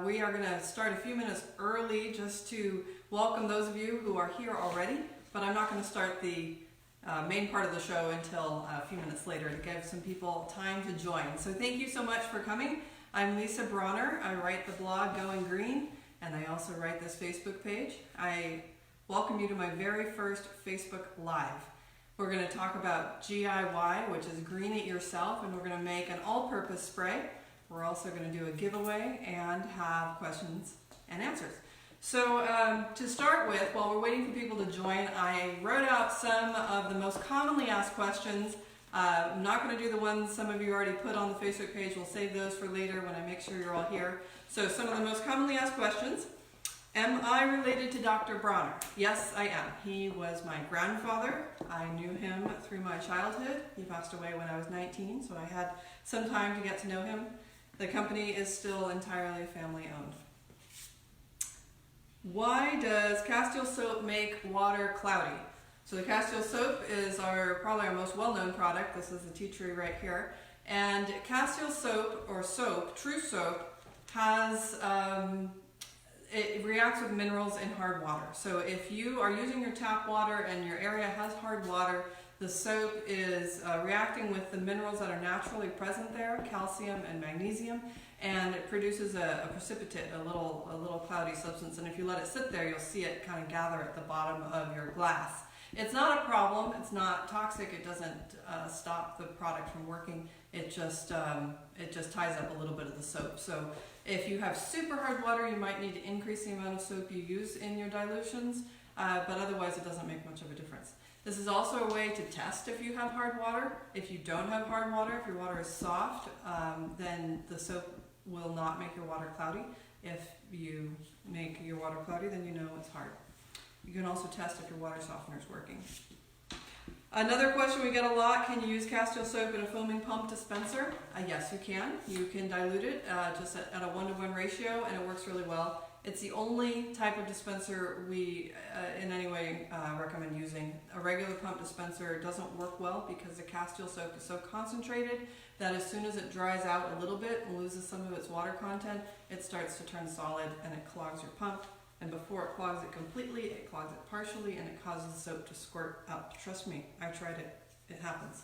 We are going to start a few minutes early just to welcome those of you who are here already, but I'm not going to start the main part of the show until a few minutes later to give some people time to join. So thank you so much for coming. I'm Lisa Bronner. I write the blog Going Green, and I also write this Facebook page. I welcome you to my very first Facebook Live. We're going to talk about GIY, which is green it yourself, and we're going to make an all-purpose spray. We're also going to do a giveaway and have questions and answers. So to start with, while we're waiting for people to join, I wrote out some of the most commonly asked questions. I'm not going to do the ones some of you already put on the Facebook page. We'll save those for later when I make sure you're all here. So some of the most commonly asked questions. Am I related to Dr. Bronner? Yes, I am. He was my grandfather. I knew him through my childhood. He passed away when I was 19, so I had some time to get to know him. The company is still entirely family owned. Why does Castile soap make water cloudy? So the Castile soap is probably our most well-known product. This is the tea tree right here. And Castile soap, or soap, true soap, has it reacts with minerals in hard water. So if you are using your tap water and your area has hard water, the soap is reacting with the minerals that are naturally present there, calcium and magnesium, and it produces a precipitate, a little cloudy substance. And if you let it sit there, you'll see it kind of gather at the bottom of your glass. It's not a problem. It's not toxic. It doesn't stop the product from working. It just ties up a little bit of the soap. So if you have super hard water, you might need to increase the amount of soap you use in your dilutions, but otherwise it doesn't make much of a difference. This is also a way to test if you have hard water. If you don't have hard water, if your water is soft, then the soap will not make your water cloudy. If you make your water cloudy, then you know it's hard. You can also test if your water softener is working. Another question we get a lot, can you use Castile soap in a foaming pump dispenser? Yes, you can. You can dilute it just at a 1-to-1 ratio, and it works really well. It's the only type of dispenser we in any way recommend using. A regular pump dispenser doesn't work well because the Castile soap is so concentrated that as soon as it dries out a little bit and loses some of its water content, it starts to turn solid and it clogs your pump. And before it clogs it completely, it clogs it partially, and it causes the soap to squirt out. Trust me, I've tried it. It happens.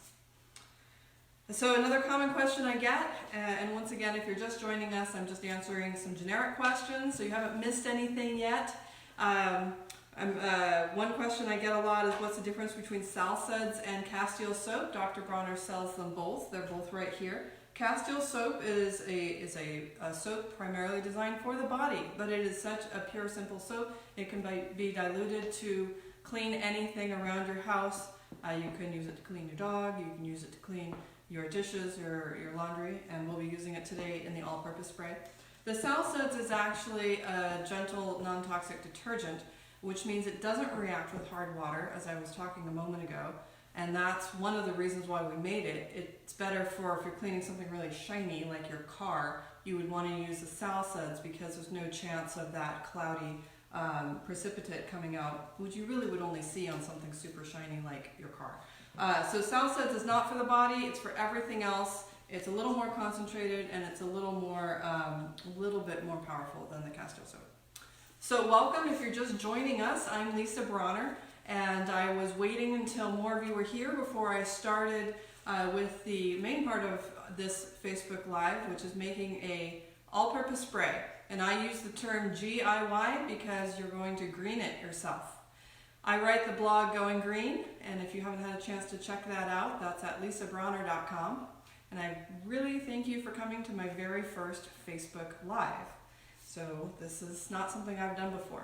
So another common question I get, and once again, if you're just joining us, I'm just answering some generic questions, so you haven't missed anything yet. One question I get a lot is, what's the difference between Sal Suds and Castile soap? Dr. Bronner sells them both. They're both right here. Castile soap is a soap primarily designed for the body, but it is such a pure, simple soap. It can be diluted to clean anything around your house. You can use it to clean your dog, you can use it to clean your dishes, your laundry, and we'll be using it today in the all-purpose spray. The Sal Suds is actually a gentle, non-toxic detergent, which means it doesn't react with hard water, as I was talking a moment ago. And that's one of the reasons why we made it. It's better for if you're cleaning something really shiny like your car, you would want to use the Sal Suds because there's no chance of that cloudy precipitate coming out, which you really would only see on something super shiny like your car. So Sal Suds is not for the body, it's for everything else. It's a little more concentrated and it's a little bit more powerful than the Castile soap. So welcome if you're just joining us. I'm Lisa Bronner. And I was waiting until more of you were here before I started with the main part of this Facebook Live, which is making a all-purpose spray. And I use the term GIY because you're going to green it yourself. I write the blog Going Green, and if you haven't had a chance to check that out, that's at lisabronner.com. And I really thank you for coming to my very first Facebook Live. So this is not something I've done before.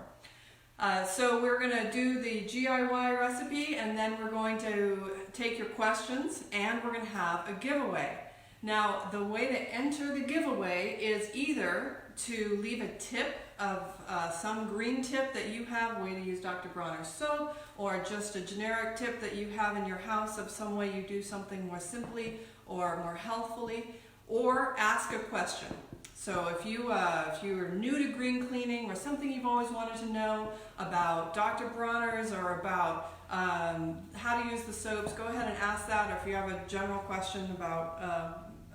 So we're going to do the GIY recipe, and then we're going to take your questions, and we're going to have a giveaway. Now, the way to enter the giveaway is either to leave a tip of some green tip that you have, way to use Dr. Bronner soap, or just a generic tip that you have in your house of some way you do something more simply or more healthfully, or ask a question. So if you're new to green cleaning or something you've always wanted to know about Dr. Bronner's or about how to use the soaps, go ahead and ask that. Or if you have a general question about,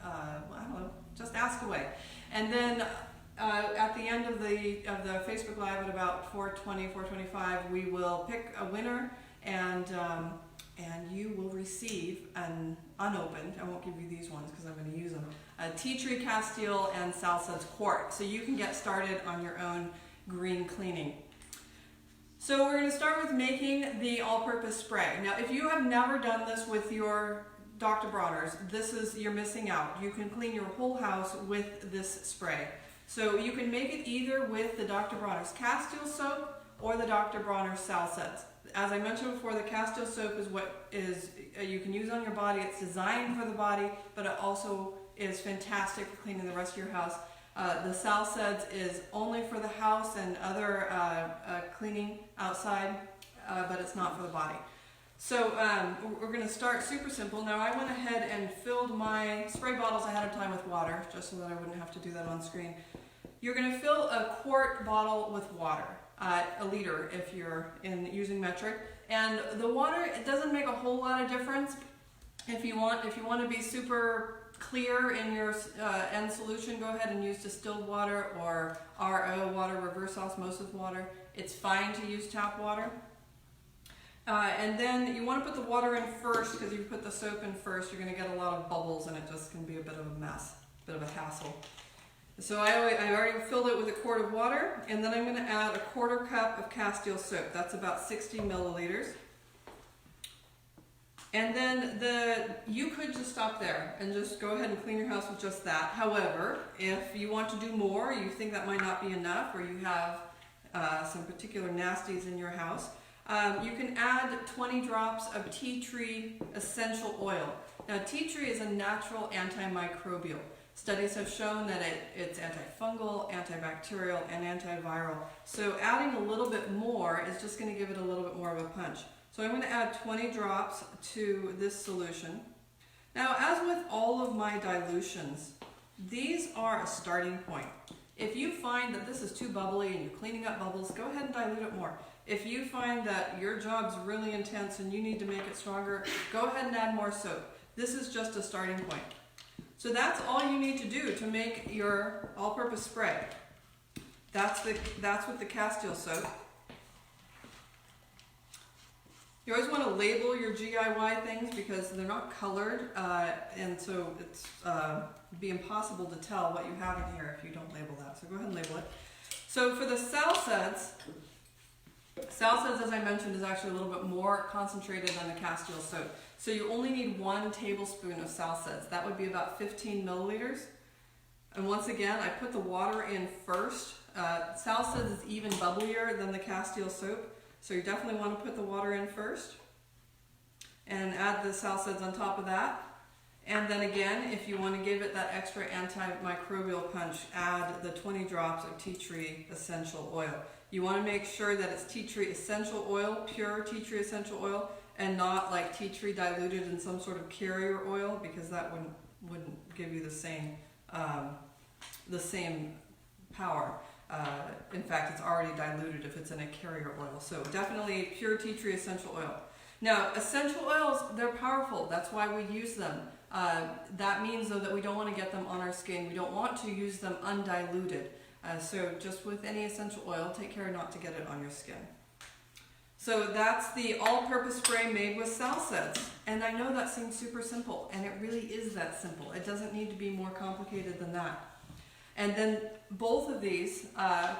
I don't know, just ask away. And then at the end of the Facebook Live at about 4:20, 4:25, we will pick a winner, and you will receive an unopened, I won't give you these ones because I'm going to use them, a Tea Tree Castile and Sal Suds quart. So you can get started on your own green cleaning. So we're going to start with making the all-purpose spray. Now if you have never done this with your Dr. Bronner's, you're missing out. You can clean your whole house with this spray. So you can make it either with the Dr. Bronner's Castile soap or the Dr. Bronner's Sal Suds. As I mentioned before, the Castile soap is what you can use on your body. It's designed for the body, but it also is fantastic for cleaning the rest of your house. The Sal Suds is only for the house and other cleaning outside, but it's not for the body. So we're going to start super simple. Now I went ahead and filled my spray bottles ahead of time with water, just so that I wouldn't have to do that on screen. You're going to fill a quart bottle with water, a liter if you're using metric. And the water, it doesn't make a whole lot of difference. If you want to be super clear in your end solution, go ahead and use distilled water or RO water, reverse osmosis water. It's fine to use tap water. And then you want to put the water in first, because if you put the soap in first, you're going to get a lot of bubbles and it just can be a bit of a mess, a bit of a hassle. So I already filled it with a quart of water, and then I'm going to add a 1/4 cup of Castile soap. That's about 60 milliliters. And then you could just stop there and just go ahead and clean your house with just that. However, if you want to do more, you think that might not be enough, or you have some particular nasties in your house, you can add 20 drops of tea tree essential oil. Now, tea tree is a natural antimicrobial. Studies have shown that it's antifungal, antibacterial, and antiviral. So adding a little bit more is just going to give it a little bit more of a punch. So I'm going to add 20 drops to this solution. Now, as with all of my dilutions, these are a starting point. If you find that this is too bubbly and you're cleaning up bubbles, go ahead and dilute it more. If you find that your job's really intense and you need to make it stronger, go ahead and add more soap. This is just a starting point. So that's all you need to do to make your all-purpose spray. That's with the Castile soap. You always want to label your GIY things because they're not colored, and so it's be impossible to tell what you have in here if you don't label that. So go ahead and label it. So for the Sal Suds, as I mentioned, is actually a little bit more concentrated than the Castile soap. So you only need 1 tablespoon of Sal Suds. That would be about 15 milliliters. And once again, I put the water in first. Sal Suds is even bubblier than the Castile soap. So you definitely want to put the water in first and add the Sal Suds on top of that. And then again, if you want to give it that extra antimicrobial punch, add the 20 drops of tea tree essential oil. You want to make sure that it's tea tree essential oil, pure tea tree essential oil, and not like tea tree diluted in some sort of carrier oil, because that wouldn't give you the same power. In fact, it's already diluted if it's in a carrier oil. So definitely pure tea tree essential oil. Now, essential oils, they're powerful. That's why we use them. That means, though, that we don't want to get them on our skin. We don't want to use them undiluted. So just with any essential oil, take care not to get it on your skin. So that's the all-purpose spray made with Sal Suds. And I know that seems super simple, and it really is that simple. It doesn't need to be more complicated than that. And then both of these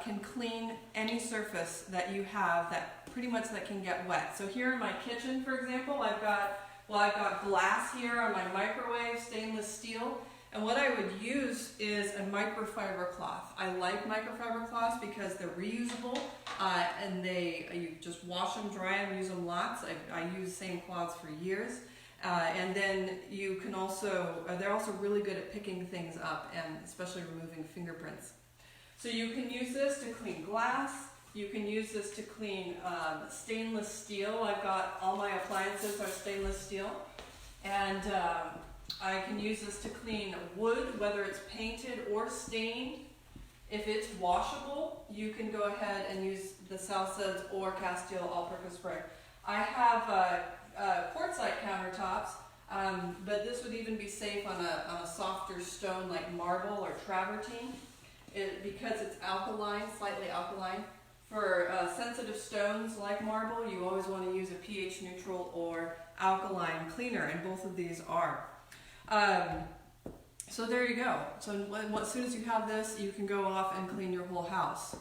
can clean any surface that you have that can get wet. So here in my kitchen, for example, I've got glass here on my microwave, stainless steel. And what I would use is a microfiber cloth. I like microfiber cloths because they're reusable, and you just wash them, dry them, use them lots. I use the same cloths for years. And then you can they're also really good at picking things up, and especially removing fingerprints. So you can use this to clean glass. You can use this to clean stainless steel. I've got all my appliances are stainless steel. And I can use this to clean wood, whether it's painted or stained. If it's washable, you can go ahead and use the Sal Suds or Castile all-purpose spray. I have quartzite countertops, but this would even be safe on a softer stone like marble or travertine. because it's alkaline, slightly alkaline. For sensitive stones like marble, you always want to use a pH neutral or alkaline cleaner, and both of these are. So there you go. So as soon as you have this, you can go off and clean your whole house.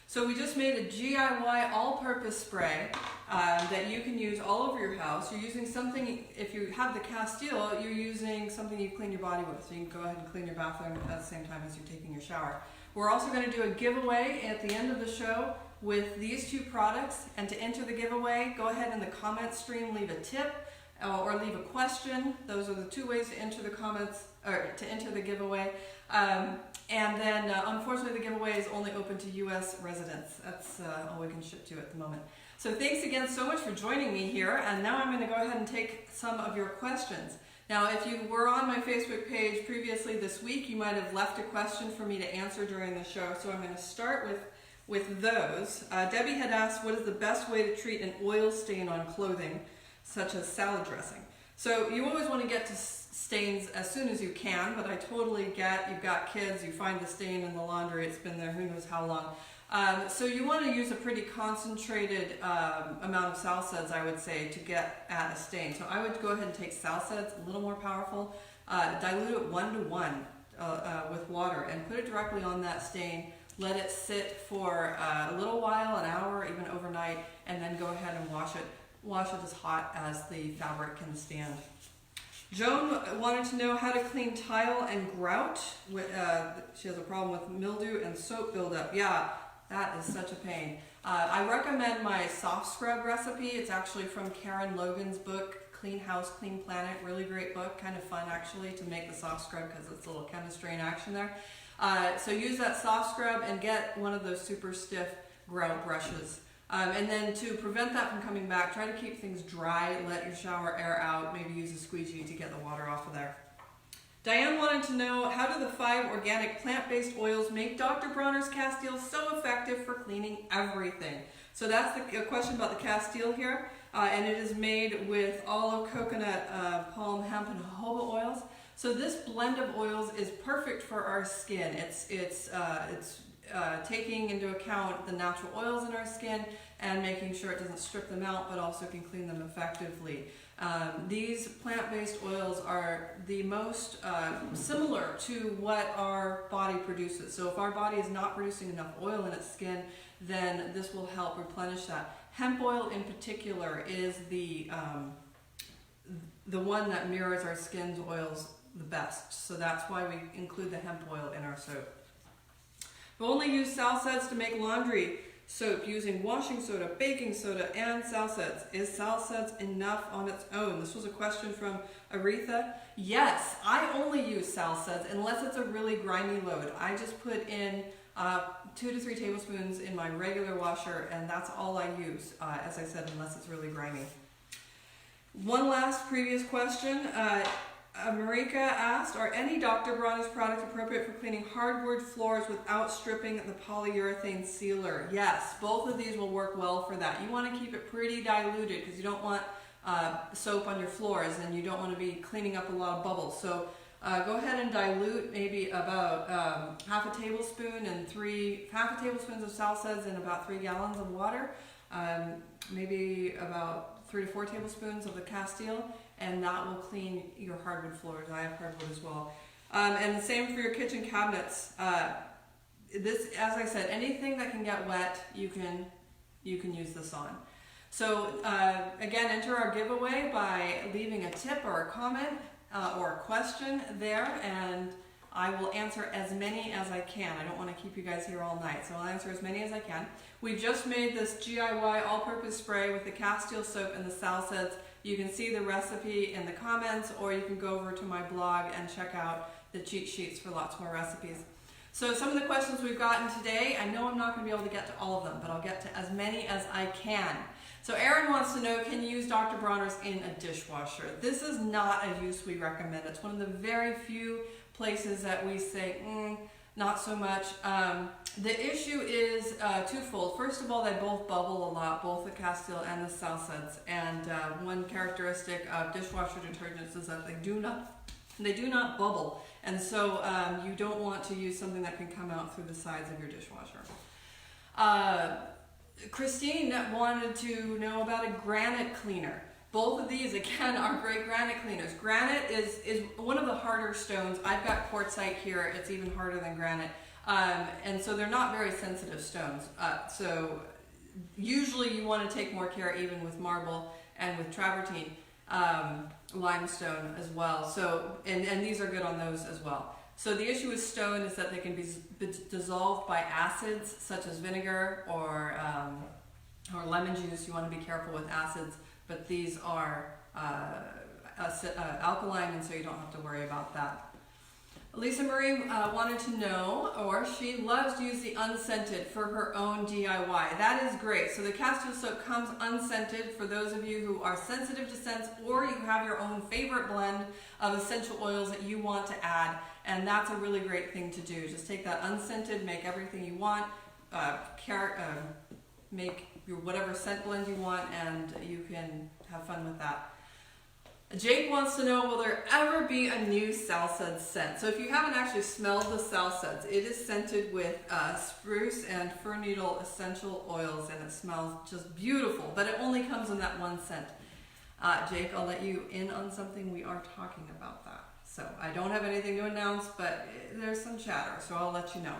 So we just made a GIY all-purpose spray that you can use all over your house. You're using something, if you have the Castile, you're using something you clean your body with. So you can go ahead and clean your bathroom at the same time as you're taking your shower. We're also going to do a giveaway at the end of the show with these two products. And to enter the giveaway, go ahead in the comment stream, leave a tip or leave a question. Those are the two ways to enter the comments, or to enter the giveaway. And then, unfortunately, the giveaway is only open to U.S. residents. That's all we can ship to at the moment. So thanks again so much for joining me here. And now I'm going to go ahead and take some of your questions. Now, if you were on my Facebook page previously this week, you might have left a question for me to answer during the show. So I'm going to start with those. Debbie had asked, what is the best way to treat an oil stain on clothing, such as salad dressing? So you always want to get to stains as soon as you can, but I totally get, you've got kids, you find the stain in the laundry, it's been there who knows how long. So you want to use a pretty concentrated amount of Sal Suds, I would say, to get at a stain. So I would go ahead and take Sal Suds, a little more powerful, dilute it 1:1 with water and put it directly on that stain. Let it sit for a little while, an hour, even overnight, and then go ahead and wash it. Wash it as hot as the fabric can stand. Joan wanted to know how to clean tile and grout. She has a problem with mildew and soap buildup. Yeah, that is such a pain. I recommend my soft scrub recipe. It's actually from Karen Logan's book, Clean House, Clean Planet. Really great book. Kind of fun, actually, to make the soft scrub because it's a little chemistry in action there. So use that soft scrub and get one of those super stiff grout brushes. And then to prevent that from coming back, try to keep things dry, let your shower air out, maybe use a squeegee to get the water off of there. Diane wanted to know, how do the 5 organic plant-based oils make Dr. Bronner's Castile so effective for cleaning everything? So that's the question about the Castile here, and it is made with olive, coconut, palm, hemp, and jojoba oils. So this blend of oils is perfect for our skin. It's taking into account the natural oils in our skin and making sure it doesn't strip them out, but also can clean them effectively. These plant-based oils are the most similar to what our body produces. So if our body is not producing enough oil in its skin, then this will help replenish that. Hemp oil in particular is the one that mirrors our skin's oils the best. So that's why we include the hemp oil in our soap. We only use Sal Suds to make laundry soap using washing soda, baking soda, and Sal Suds. Is Sal Suds enough on its own? This was a question from Aretha. Yes, I only use Sal Suds unless it's a really grimy load. I just put in 2 to 3 tablespoons in my regular washer, and that's all I use, as I said, unless it's really grimy. One last previous question. Marika asked, are any Dr. Bronner's products appropriate for cleaning hardwood floors without stripping the polyurethane sealer? Yes, both of these will work well for that. You want to keep it pretty diluted because you don't want soap on your floors and you don't want to be cleaning up a lot of bubbles. So go ahead and dilute maybe about half a tablespoon and half a tablespoons of Sal Suds in about 3 gallons of water. Maybe about 3 to 4 tablespoons of the Castile, and that will clean your hardwood floors. I have hardwood as well. And the same for your kitchen cabinets. This, as I said, anything that can get wet, you can use this on. So again, enter our giveaway by leaving a tip or a comment or a question there, and I will answer as many as I can. I don't want to keep you guys here all night, so I'll answer as many as I can. We just made this GIY all-purpose spray with the Castile soap and the Sal Suds. You can see the recipe in the comments, or you can go over to my blog and check out the cheat sheets for lots more recipes. So some of the questions we've gotten today, I know I'm not going to be able to get to all of them, but I'll get to as many as I can. So Erin wants to know, can you use Dr. Bronner's in a dishwasher? This is not a use we recommend. It's one of the very few places that we say, not so much. The issue is twofold. First of all, they both bubble a lot, both the Castile and the Sal Suds. And one characteristic of dishwasher detergents is that they do not bubble. And so you don't want to use something that can come out through the sides of your dishwasher. Christine wanted to know about a Granite Cleaner. Both of these, again, are great granite cleaners. Granite is one of the harder stones. I've got quartzite here. It's even harder than granite. And so they're not very sensitive stones. So usually you want to take more care even with marble and with travertine, limestone as well. So, and these are good on those as well. So the issue with stone is that they can be dissolved by acids such as vinegar or lemon juice. You want to be careful with acids, but these are alkaline, and so you don't have to worry about that. Lisa Marie wanted to know, or she loves to use the unscented for her own DIY. That is great. So the Castile soap comes unscented for those of you who are sensitive to scents, or you have your own favorite blend of essential oils that you want to add, and that's a really great thing to do. Just take that unscented, make everything you want, make your whatever scent blend you want, and you can have fun with that. Jake wants to know, will there ever be a new Sal Suds scent? So if you haven't actually smelled the Sal Suds, it is scented with spruce and fir needle essential oils, and it smells just beautiful, but it only comes in that one scent. Jake, I'll let you in on something. We are talking about that. So I don't have anything to announce, but there's some chatter, so I'll let you know.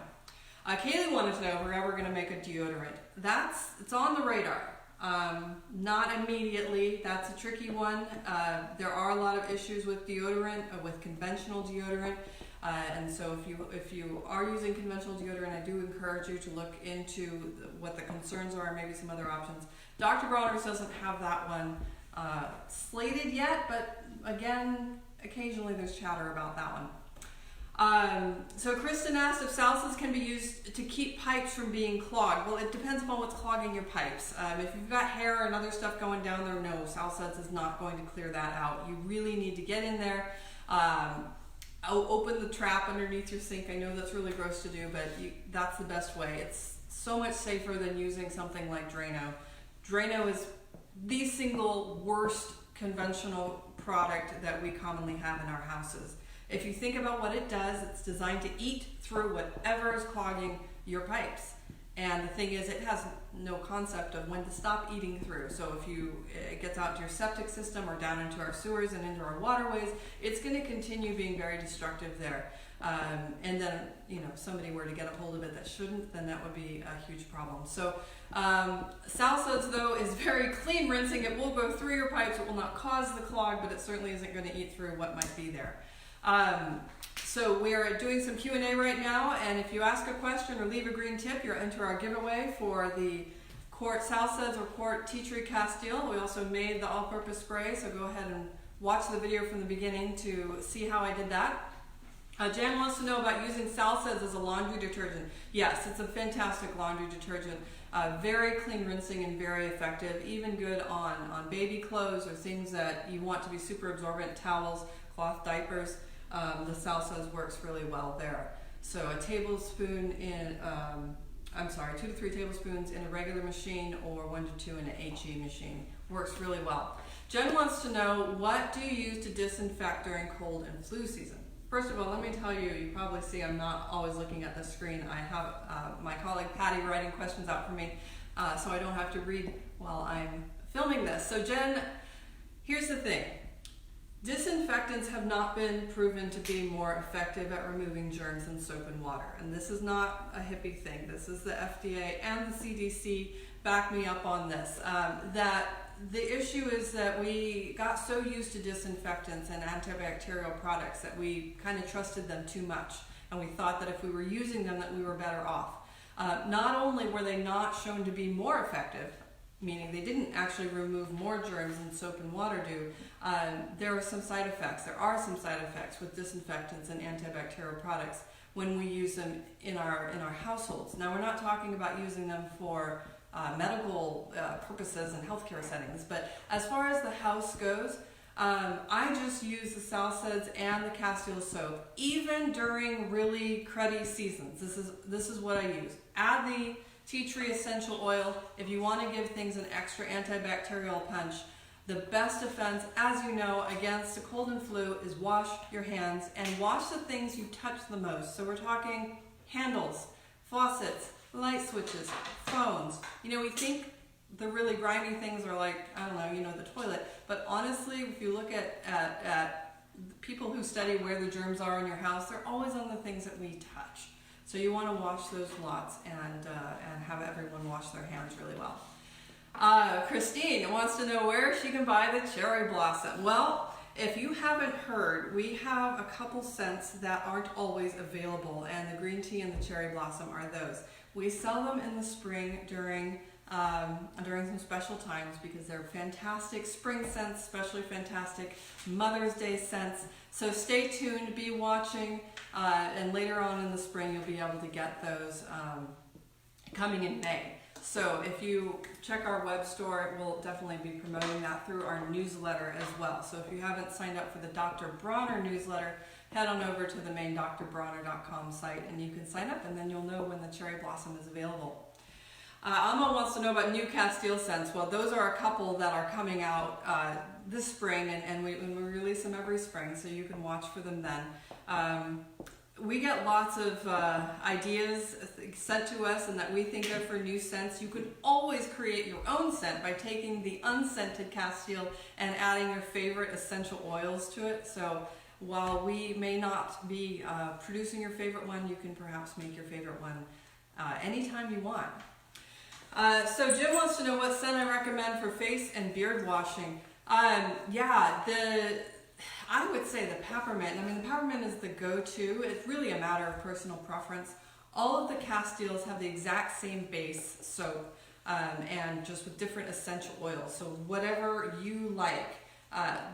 Kaylee wanted to know if we're ever going to make a deodorant. It's on the radar. Not immediately. That's a tricky one. There are a lot of issues with deodorant, with conventional deodorant, and so if you are using conventional deodorant, I do encourage you to look into what the concerns are and maybe some other options. Dr. Bronner doesn't have that one slated yet, but again, occasionally there's chatter about that one. So Kristen asked if Sal Suds can be used to keep pipes from being clogged. Well, it depends upon what's clogging your pipes. If you've got hair and other stuff going down there, no, Sal Suds is not going to clear that out. You really need to get in there, open the trap underneath your sink. I know that's really gross to do, but that's the best way. It's so much safer than using something like Drano. Drano is the single worst conventional product that we commonly have in our houses. If you think about what it does, it's designed to eat through whatever is clogging your pipes. And the thing is, it has no concept of when to stop eating through. So if it gets out to your septic system or down into our sewers and into our waterways, it's going to continue being very destructive there. And then, if somebody were to get a hold of it that shouldn't, then that would be a huge problem. So Sal Suds, though, is very clean rinsing. It will go through your pipes. It will not cause the clog, but it certainly isn't going to eat through what might be there. So we're doing some Q&A right now, and if you ask a question or leave a green tip, you're into our giveaway for the Quart Sal Suds or Quart Tea Tree Castile. We also made the all-purpose spray, so go ahead and watch the video from the beginning to see how I did that. Jan wants to know about using Sal Suds as a laundry detergent. Yes, it's a fantastic laundry detergent. Very clean rinsing and very effective, even good on baby clothes or things that you want to be super absorbent, towels, cloth diapers. The Sal Suds works really well there. So a tablespoon in, 2 to 3 tablespoons in a regular machine, or 1 to 2 in an HE machine. Works really well. Jen wants to know, what do you use to disinfect during cold and flu season? First of all, let me tell you, you probably see I'm not always looking at the screen. I have my colleague Patty writing questions out for me, so I don't have to read while I'm filming this. So Jen, here's the thing. Disinfectants have not been proven to be more effective at removing germs than soap and water. And this is not a hippie thing. This is the FDA and the CDC back me up on this. That the issue is that we got so used to disinfectants and antibacterial products that we kind of trusted them too much. And we thought that if we were using them that we were better off. Not only were they not shown to be more effective, meaning they didn't actually remove more germs than soap and water do, there are some side effects. There are some side effects with disinfectants and antibacterial products when we use them in our households. Now, we're not talking about using them for medical purposes and healthcare settings, but as far as the house goes, I just use the Sal Suds and the Castile soap, even during really cruddy seasons. This is what I use. Add the tea tree essential oil if you want to give things an extra antibacterial punch. The best defense, as you know, against a cold and flu is wash your hands and wash the things you touch the most. So we're talking handles, faucets, light switches, phones. You know, we think the really grimy things are like, I don't know, you know, the toilet. But honestly, if you look at people who study where the germs are in your house, they're always on the things that we touch. So you want to wash those lots and have everyone wash their hands really well. Christine wants to know where she can buy the cherry blossom. Well, if you haven't heard, we have a couple scents that aren't always available, and the green tea and the cherry blossom are those. We sell them in the spring during some special times because they're fantastic spring scents, especially fantastic Mother's Day scents. So stay tuned, be watching, and later on in the spring you'll be able to get those coming in May. So if you check our web store, we'll definitely be promoting that through our newsletter as well. So if you haven't signed up for the Dr. Bronner newsletter, head on over to the main drbronner.com site and you can sign up, and then you'll know when the cherry blossom is available. Alma wants to know about new Castile scents. Well, those are a couple that are coming out this spring, and we release them every spring, so you can watch for them then. We get lots of ideas sent to us and that we think of for new scents. You can always create your own scent by taking the unscented Castile and adding your favorite essential oils to it. So while we may not be producing your favorite one, you can perhaps make your favorite one anytime you want. So Jim wants to know what scent I recommend for face and beard washing. I would say the peppermint. I mean, the peppermint is the go-to. It's really a matter of personal preference. All of the Castiles have the exact same base soap, and just with different essential oils. So whatever you like.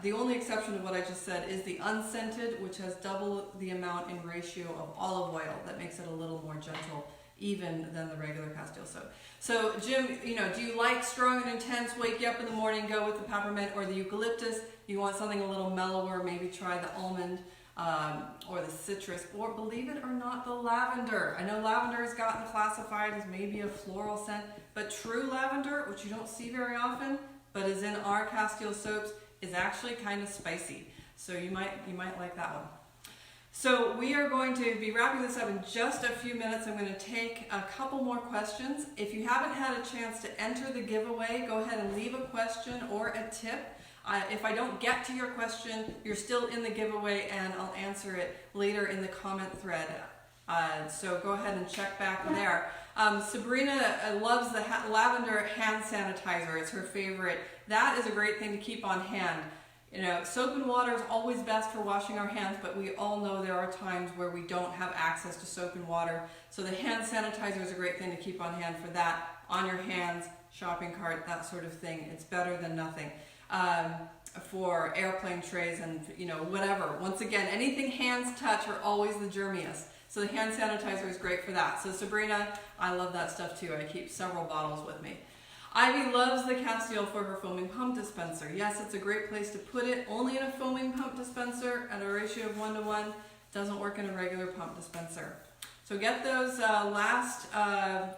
The only exception to what I just said is the unscented, which has double the amount in ratio of olive oil. That makes it a little more gentle even than the regular Castile soap. So Jim, you know, do you like strong and intense, wake you up in the morning, go with the peppermint or the eucalyptus? You want something a little mellower, maybe try the almond or the citrus, or believe it or not, the lavender. I know lavender has gotten classified as maybe a floral scent, but true lavender, which you don't see very often, but is in our Castile soaps, is actually kind of spicy. So you might like that one. So we are going to be wrapping this up in just a few minutes. I'm going to take a couple more questions. If you haven't had a chance to enter the giveaway, go ahead and leave a question or a tip. If I don't get to your question, you're still in the giveaway and I'll answer it later in the comment thread. So go ahead and check back there. Sabrina loves the lavender hand sanitizer. It's her favorite. That is a great thing to keep on hand. You know, soap and water is always best for washing our hands, but we all know there are times where we don't have access to soap and water. So the hand sanitizer is a great thing to keep on hand for that, on your hands, shopping cart, that sort of thing. It's better than nothing. For airplane trays and, you know, whatever. Once again, anything hands touch are always the germiest. So the hand sanitizer is great for that. So Sabrina, I love that stuff too. I keep several bottles with me. Ivy loves the Castile for her foaming pump dispenser. Yes, it's a great place to put it. Only in a foaming pump dispenser at a ratio of 1:1. Doesn't work in a regular pump dispenser. So get those last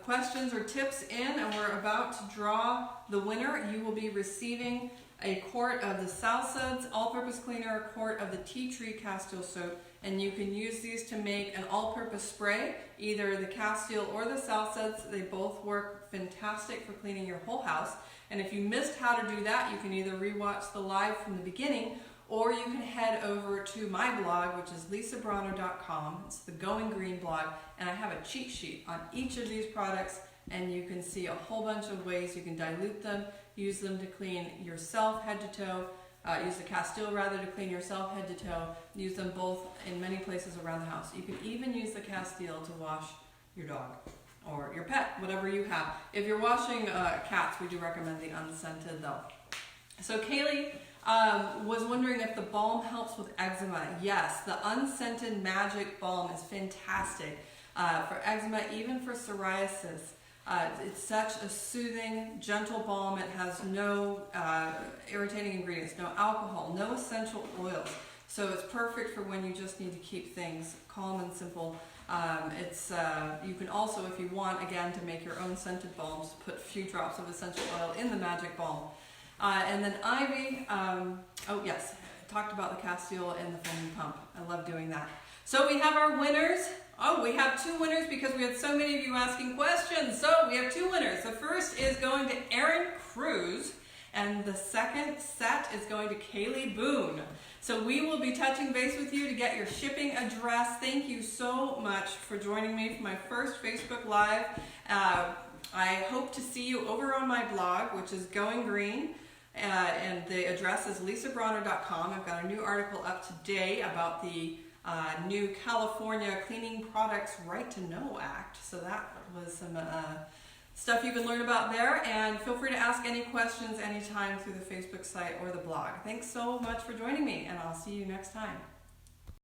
questions or tips in, and we're about to draw the winner. You will be receiving a quart of the Sal Suds all-purpose cleaner, a quart of the Tea Tree Castile soap, and you can use these to make an all-purpose spray, either the Castile or the Sal Suds. They both work fantastic for cleaning your whole house. And if you missed how to do that, you can either rewatch the live from the beginning, or you can head over to my blog, which is lisabronner.com. It's the Going Green blog, and I have a cheat sheet on each of these products, and you can see a whole bunch of ways you can dilute them, use them to clean yourself head to toe, use the Castile rather to clean yourself head to toe, use them both in many places around the house. You can even use the Castile to wash your dog or your pet, whatever you have. If you're washing cats, we do recommend the unscented though. So Kaylee was wondering if the balm helps with eczema. Yes, the unscented magic balm is fantastic for eczema, even for psoriasis. It's such a soothing, gentle balm. It has no irritating ingredients, no alcohol, no essential oils. So it's perfect for when you just need to keep things calm and simple. You can also, if you want, again, to make your own scented balms, put a few drops of essential oil in the magic balm. And then Ivy, oh yes, I talked about the Castile and the foaming pump. I love doing that. So we have our winners. Oh, we have 2 winners because we had so many of you asking questions. So we have 2 winners. The first is going to Aaron Cruz, and the second set is going to Kaylee Boone. So we will be touching base with you to get your shipping address. Thank you so much for joining me for my first Facebook Live. I hope to see you over on my blog, which is Going Green. And the address is lisabronner.com. I've got a new article up today about the new California Cleaning Products Right to Know Act. So that was some stuff you can learn about there. And feel free to ask any questions anytime through the Facebook site or the blog. Thanks so much for joining me, and I'll see you next time.